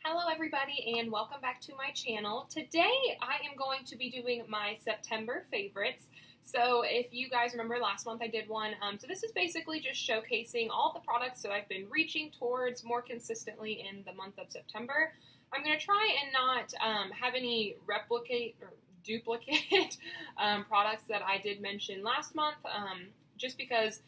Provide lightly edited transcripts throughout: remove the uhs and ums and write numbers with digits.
Hello everybody and welcome back to my channel. Today I am going to be doing my September favorites. So if you guys remember last month I did one. So this is basically just showcasing all the products that I've been reaching towards more consistently in the month of September. I'm going to try and not have any replicate or duplicate products that I did mention last month, just because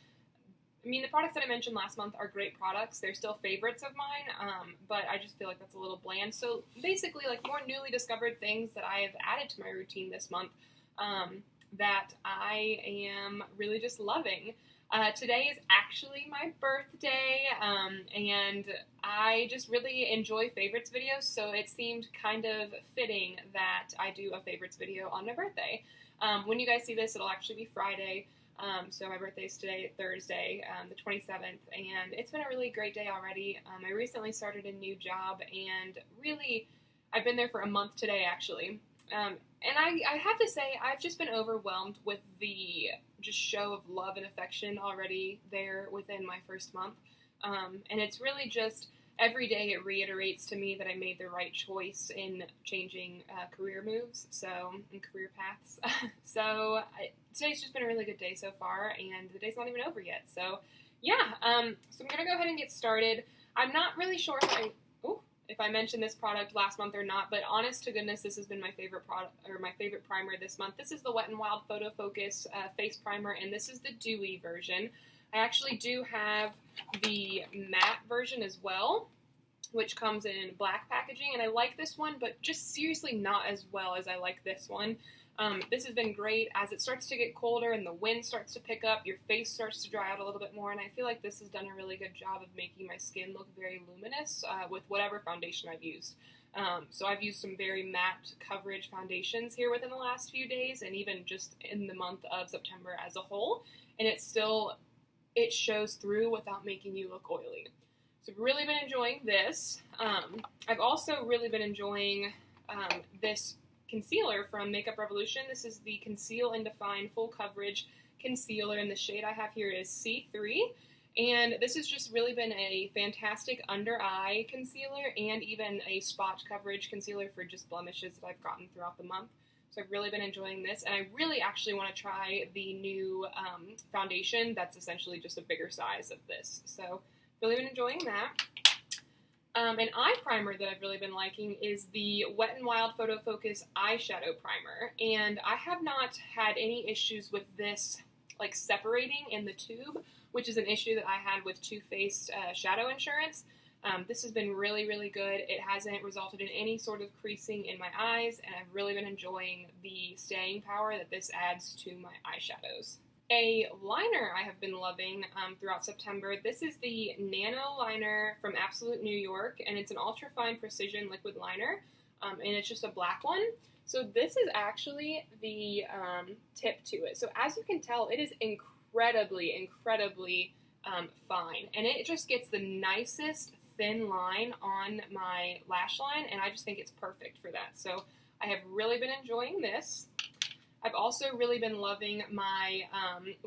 the products that I mentioned last month are great products. They're still favorites of mine, but I just feel like that's a little bland. So basically, like more newly discovered things that I have added to my routine this month that I am really just loving. Today is actually my birthday, and I just really enjoy favorites videos, so it seemed kind of fitting that I do a favorites video on my birthday. When you guys see this, it'll actually be Friday. So my birthday's today, Thursday, the 27th, and it's been a really great day already. I recently started a new job, and really, I've been there for a month today, actually. And I have to say, I've just been overwhelmed with the just show of love and affection already there within my first month. And it's really just, every day it reiterates to me that I made the right choice in changing career moves, and career paths. Today's just been a really good day so far, and the day's not even over yet. So yeah, so I'm going to go ahead and get started. I'm not really sure if I mentioned this product last month or not, but honest to goodness, this has been my favorite product, or my favorite primer this month. This is the Wet n Wild Photo Focus Face Primer, and this is the dewy version. I actually do have the matte version as well, which comes in black packaging, and I like this one, but just seriously not as well as I like this one. This has been great. As it starts to get colder and the wind starts to pick up, your face starts to dry out a little bit more, and I feel like this has done a really good job of making my skin look very luminous with whatever foundation I've used. So I've used some very matte coverage foundations here within the last few days, and even just in the month of September as a whole, and it shows through without making you look oily. So I've really been enjoying this. I've also really been enjoying this concealer from Makeup Revolution. This is the Conceal and Define Full Coverage Concealer, and the shade I have here is C3. And this has just really been a fantastic under-eye concealer and even a spot coverage concealer for just blemishes that I've gotten throughout the month. So I've really been enjoying this, and I really actually want to try the new foundation that's essentially just a bigger size of this. So really been enjoying that. An eye primer that I've really been liking is the Wet n Wild Photo Focus Eyeshadow Primer, and I have not had any issues with this like separating in the tube, which is an issue that I had with Too Faced Shadow Insurance. This has been really, really good. It hasn't resulted in any sort of creasing in my eyes, and I've really been enjoying the staying power that this adds to my eyeshadows. A liner I have been loving throughout September. This is the Nano Liner from Absolute New York, and it's an ultra-fine precision liquid liner, and it's just a black one. So this is actually the tip to it. So as you can tell, it is incredibly, incredibly fine, and it just gets the nicest thin line on my lash line, and I just think it's perfect for that. So I have really been enjoying this. I've also really been loving my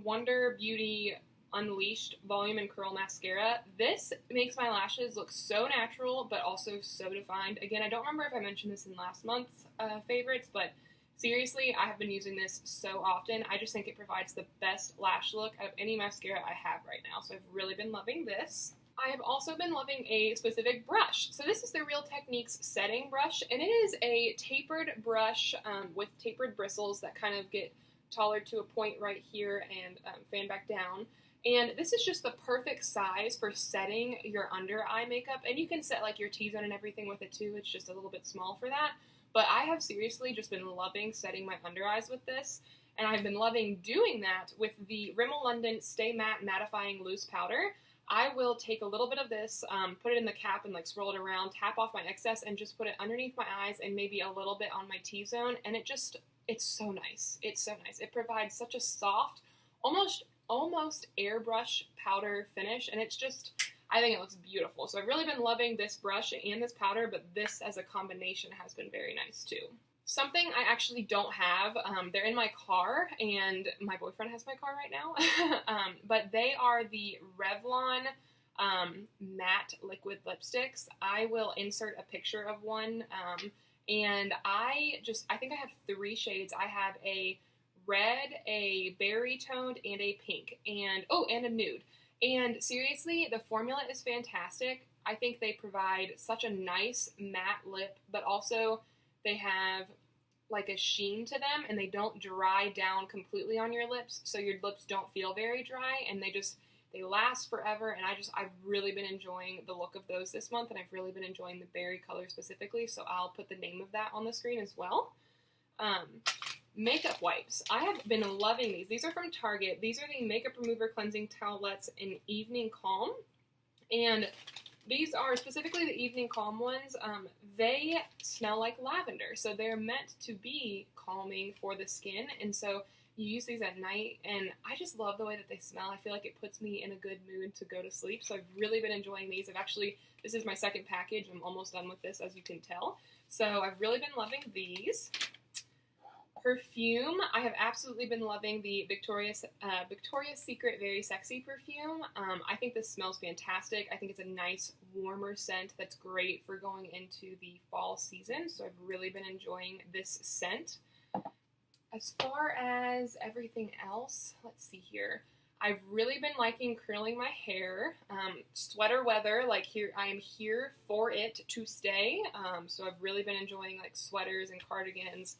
Wonder Beauty Unleashed Volume and Curl Mascara. This makes my lashes look so natural, but also so defined. Again, I don't remember if I mentioned this in last month's favorites, but seriously, I have been using this so often. I just think it provides the best lash look out of any mascara I have right now, so I've really been loving this. I have also been loving a specific brush. So this is the Real Techniques setting brush, and it is a tapered brush with tapered bristles that kind of get taller to a point right here and fan back down. And this is just the perfect size for setting your under eye makeup, and you can set like your T-zone and everything with it too. It's just a little bit small for that. But I have seriously just been loving setting my under eyes with this, and I've been loving doing that with the Rimmel London Stay Matte Mattifying Loose Powder. I will take a little bit of this, put it in the cap and like swirl it around, tap off my excess, and just put it underneath my eyes and maybe a little bit on my T-zone, and it's so nice. It's so nice. It provides such a soft, almost airbrush powder finish, and I think it looks beautiful. So I've really been loving this brush and this powder, but this as a combination has been very nice too. Something I actually don't have, they're in my car, and my boyfriend has my car right now, but they are the Revlon matte liquid lipsticks. I will insert a picture of one, and I think I have 3 shades. I have a red, a berry toned, and a pink, and and a nude. And seriously, the formula is fantastic. I think they provide such a nice matte lip, but also they have like a sheen to them, and they don't dry down completely on your lips, so your lips don't feel very dry, and they last forever. And I've really been enjoying the look of those this month, and I've really been enjoying the berry color specifically, so I'll put the name of that on the screen as well. Makeup wipes. I have been loving these. These are from Target. These are the Makeup Remover Cleansing Towelettes in Evening Calm. And these are specifically the Evening Calm ones. They smell like lavender. So they're meant to be calming for the skin. And so you use these at night. And I just love the way that they smell. I feel like it puts me in a good mood to go to sleep. So I've really been enjoying these. This is my second package. I'm almost done with this, as you can tell. So I've really been loving these. Perfume, I have absolutely been loving the Victoria's Secret Very Sexy perfume. I think this smells fantastic. I think it's a nice, warmer scent that's great for going into the fall season, so I've really been enjoying this scent. As far as everything else, let's see here. I've really been liking curling my hair. Sweater weather, like here, I am here for it to stay, so I've really been enjoying like sweaters and cardigans.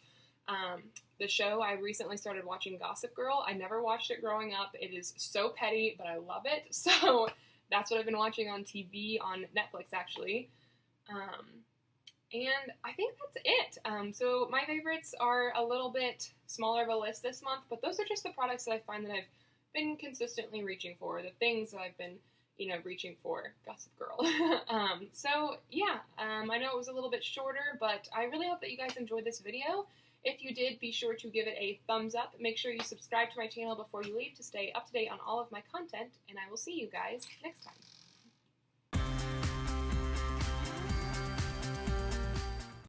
The show, I recently started watching Gossip Girl. I never watched it growing up. It is so petty, but I love it. So that's what I've been watching on TV, on Netflix actually. And I think that's it. So my favorites are a little bit smaller of a list this month, but those are just the products that I find that I've been consistently reaching for, the things that I've been, reaching for. Gossip Girl. So yeah, I know it was a little bit shorter, but I really hope that you guys enjoyed this video. If you did, be sure to give it a thumbs up. Make sure you subscribe to my channel before you leave to stay up to date on all of my content, and I will see you guys next time.